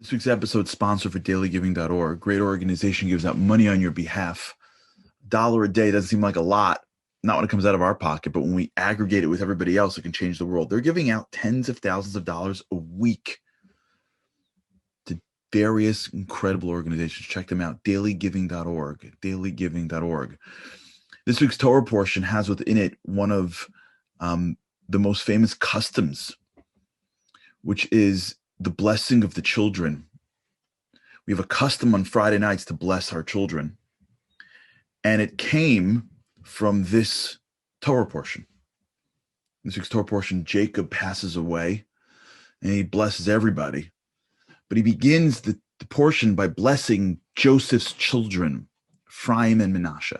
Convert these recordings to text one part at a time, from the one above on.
This week's episode is sponsored for dailygiving.org. A great organization gives out money on your behalf. $1 a day doesn't seem like a lot, not when it comes out of our pocket, but when we aggregate it with everybody else, it can change the world. They're giving out tens of thousands of dollars a week to various incredible organizations. Check them out, dailygiving.org, dailygiving.org. This week's Torah portion has within it one of the most famous customs, which is the blessing of the children. We have a custom on Friday nights to bless our children. And it came from this Torah portion. This week's Torah portion, Jacob passes away and he blesses everybody. But he begins the portion by blessing Joseph's children, Ephraim and Menashe.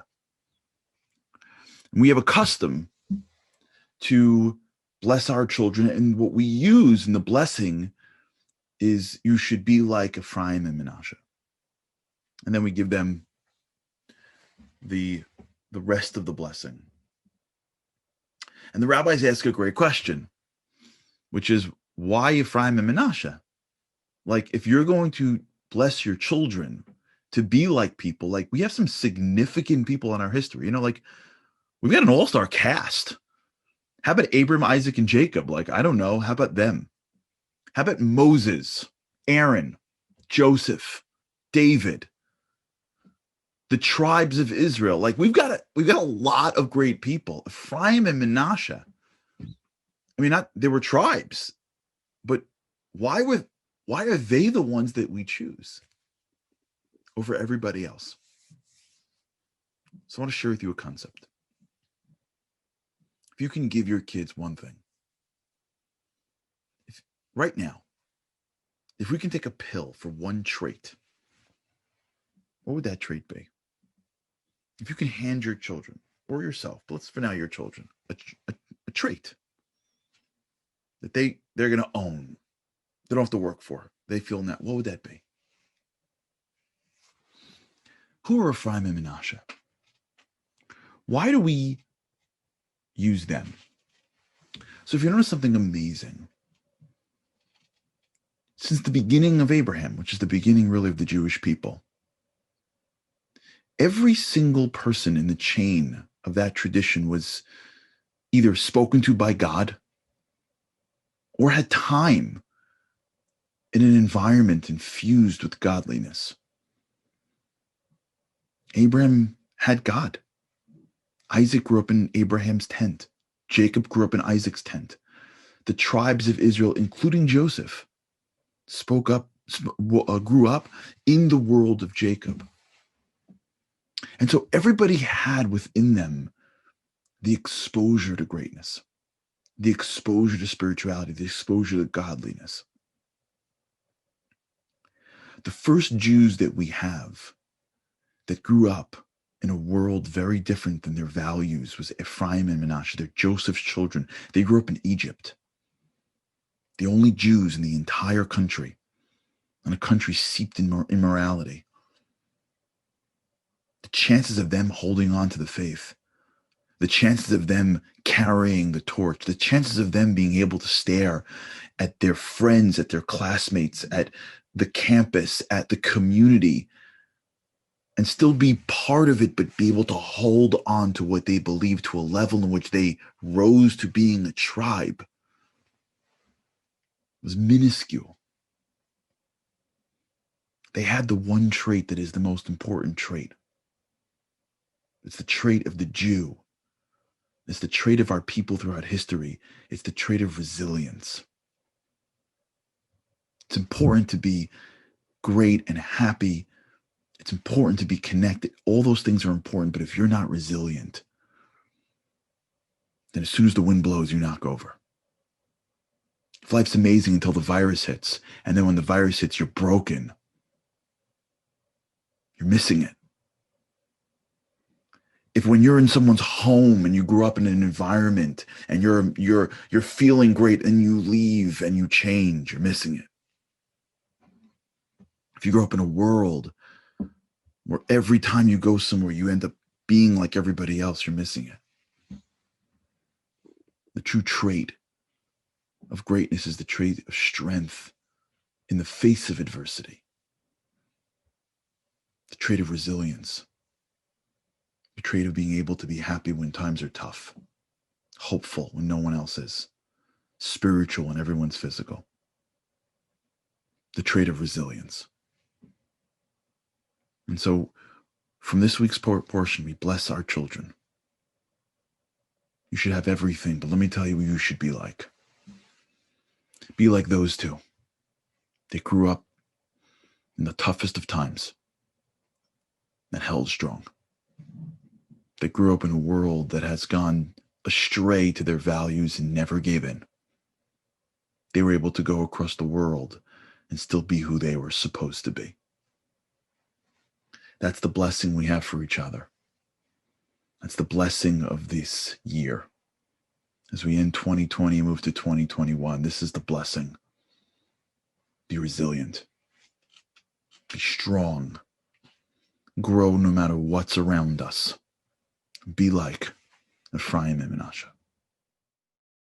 And we have a custom to bless our children. And what we use in the blessing is you should be like Ephraim and Menashe. And then we give them the rest of the blessing. And the rabbis ask a great question, which is, why Ephraim and Menashe? Like, if you're going to bless your children to be like people, like we have some significant people in our history, like we've got an all-star cast. How about Abraham, Isaac, and Jacob? Like, I don't know. How about them? How about Moses, Aaron, Joseph, David, the tribes of Israel? Like, we've got a lot of great people. Ephraim and Menashe. I mean, they were tribes, but why are they the ones that we choose over everybody else? So I want to share with you a concept. If you can give your kids one thing, right now, if we can take a pill for one trait, what would that trait be? If you can hand your children or yourself, but let's for now your children, a trait that they're going to own, they don't have to work for, they feel now, what would that be? Who are Ephraim and Menashe? Why do we use them? So if you notice something amazing, since the beginning of Abraham, which is the beginning really of the Jewish people, every single person in the chain of that tradition was either spoken to by God or had time in an environment infused with godliness. Abraham had God. Isaac grew up in Abraham's tent. Jacob grew up in Isaac's tent. The tribes of Israel, including Joseph, grew up in the world of Jacob. And so everybody had within them the exposure to greatness, the exposure to spirituality, the exposure to godliness. The first Jews that we have that grew up in a world very different than their values was Ephraim and Menashe. They're Joseph's children. They grew up in Egypt. The only Jews in the entire country, in a country steeped in immorality. The chances of them holding on to the faith, the chances of them carrying the torch, the chances of them being able to stare at their friends, at their classmates, at the campus, at the community, and still be part of it, but be able to hold on to what they believe to a level in which they rose to being a tribe, was minuscule. They had the one trait that is the most important trait. It's the trait of the Jew. It's the trait of our people throughout history. It's the trait of resilience. It's important to be great and happy. It's important to be connected. All those things are important, but if you're not resilient, then as soon as the wind blows, you knock over. If life's amazing until the virus hits, and then when the virus hits, you're broken. You're missing it. If when you're in someone's home and you grew up in an environment and you're feeling great and you leave and you change, you're missing it. If you grow up in a world where every time you go somewhere you end up being like everybody else, you're missing it. The true trait of greatness is the trait of strength, in the face of adversity. The trait of resilience. The trait of being able to be happy when times are tough. Hopeful when no one else is. Spiritual when everyone's physical. The trait of resilience. And so from this week's portion, we bless our children. You should have everything, but let me tell you what you should be like. Be like those two. They grew up in the toughest of times and held strong. They grew up in a world that has gone astray to their values and never gave in. They were able to go across the world and still be who they were supposed to be. That's the blessing we have for each other. That's the blessing of this year. As we end 2020 and move to 2021, this is the blessing. Be resilient. Be strong. Grow no matter what's around us. Be like Ephraim and Menashe.